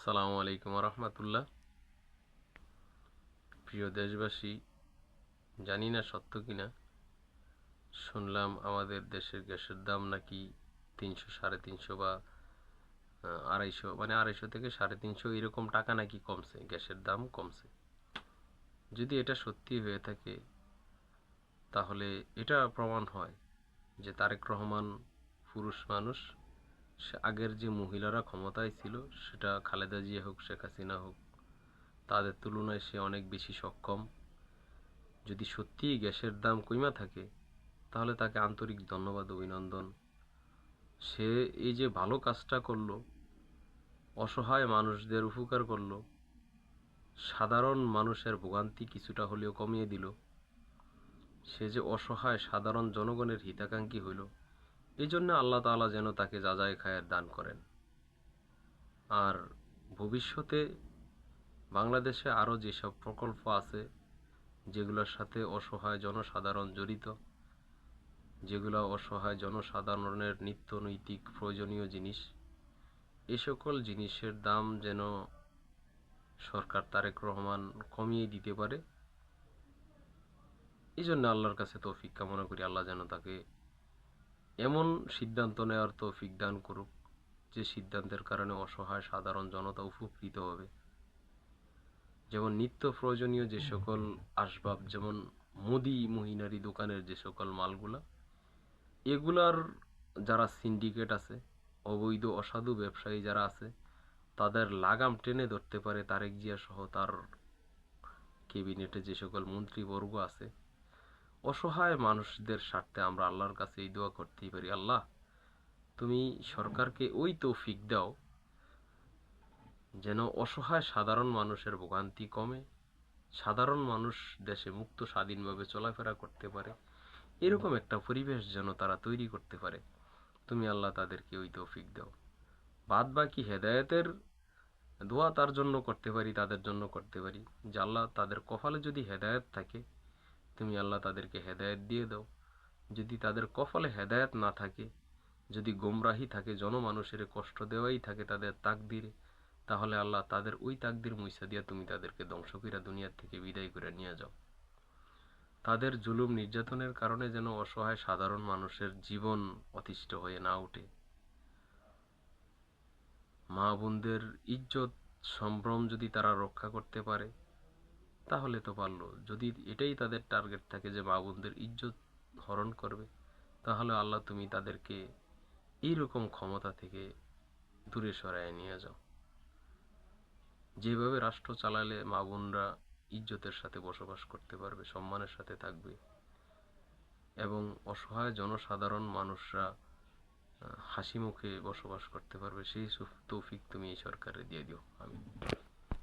আসসালামু আলাইকুম রহমতুল্লাহ। প্রিয় দেশবাসী, জানি না সত্য কিনা, শুনলাম আমাদের দেশের গ্যাসের দাম নাকি 300, 350 বা 250, মানে 250 থেকে 350 এরকম টাকা নাকি কমছে, গ্যাসের দাম কমছে। যদি এটা সত্যি হয়ে থাকে তাহলে এটা প্রমাণ হয় যে তারেক রহমান পুরুষ মানুষ। সে আগের যে মহিলারা ক্ষমতায় ছিল, সেটা খালেদা জিয়া হোক, শেখ হাসিনা হোক, তাদের তুলনায় সে অনেক বেশি সক্ষম। যদি সত্যিই গ্যাসের দাম কইমা থাকে তাহলে তাকে আন্তরিক ধন্যবাদ, অভিনন্দন। সে এই যে ভালো কাজটা করলো, অসহায় মানুষদের উপকার করলো, সাধারণ মানুষের ভোগান্তি কিছুটা হলেও কমিয়ে দিল, সে যে অসহায় সাধারণ জনগণের হিতাকাঙ্ক্ষী হইল, এই জন্য আল্লাহ তাআলা যেন তাকে যাজায় খায়ের দান করেন। আর ভবিষ্যতে বাংলাদেশে আরও যেসব প্রকল্প আছে, যেগুলোর সাথে অসহায় জনসাধারণ জড়িত, যেগুলো অসহায় জনসাধারণের নিত্য নৈতিক প্রয়োজনীয় জিনিস, এ সকল জিনিসের দাম যেন সরকার তারেক রহমান কমিয়ে দিতে পারে। এই জন্য আল্লাহর কাছে তৌফিক কামনা করি, আল্লাহ যেন তাকে এমন সিদ্ধান্ত নেওয়ার তৌফিক দান করুক যে সিদ্ধান্তের কারণে অসহায় সাধারণ জনতা উপকৃত হবে। যেমন নিত্য প্রয়োজনীয় যে সকল আসবাব, যেমন মুদি মহিনারি দোকানের যে সকল মালগুলা, এগুলার যারা সিন্ডিকেট আছে, অবৈধ অসাধু ব্যবসায়ী যারা আছে, তাদের লাগাম টেনে ধরতে পারে তারেক জিয়া সহ তার ক্যাবিনেটে যে সকল মন্ত্রীবর্গ আছে। অসহায় মানুষদের স্বার্থে আমরা আল্লাহর কাছে এই দোয়া করতেই পারি, আল্লাহ তুমি সরকারকে ওই তৌফিক দাও যেন অসহায় সাধারণ মানুষের ভোগান্তি কমে, সাধারণ মানুষ দেশে মুক্ত স্বাধীনভাবে চলাফেরা করতে পারে, এরকম একটা পরিবেশ যেন তারা তৈরি করতে পারে। তুমি আল্লাহ তাদেরকে ওই তৌফিক দাও। বাদ বাকি হেদায়েতের দোয়া তার জন্য করতে পারি, তাদের জন্য করতে পারি যে আল্লাহ তাদের কপালে যদি হেদায়েত থাকে, তুমি আল্লাহ তাদেরকে হেদায়েত দিয়ে দাও। যদি তাদের কপালে হেদায়েত না থাকে, যদি গোমরাহি থাকে, জনমানুষের কষ্ট দেওয়াই থাকে তাদের তাকদিরে, তাহলে আল্লাহ তাদের ওই তাকদির মুইসা দিয়া তুমি তাদেরকে ধ্বংস কইরা দুনিয়ার থেকে বিদায় করে নিয়ে যাও। তাদের জুলুম নির্যাতনের কারণে যেন অসহায় সাধারণ মানুষের জীবন অতিষ্ঠ হয়ে না ওঠে। মা বোনদের ইজ্জত সম্ভ্রম যদি তারা রক্ষা করতে পারে তাহলে তো পারলো। যদি এটাই তাদের টার্গেট থাকে যে মা বোনদের ইজ্জত হরণ করবে, তাহলে আল্লাহ তুমি তাদেরকে এইরকম ক্ষমতা থেকে দূরে সরায় নিয়ে যাও। যেভাবে রাষ্ট্র চালালে মা বোনরা ইজ্জতের সাথে বসবাস করতে পারবে, সম্মানের সাথে থাকবে, এবং অসহায় জনসাধারণ মানুষরা হাসি মুখে বসবাস করতে পারবে, সেই তৌফিক তুমি এই সরকারে দিয়ে দিও। আমি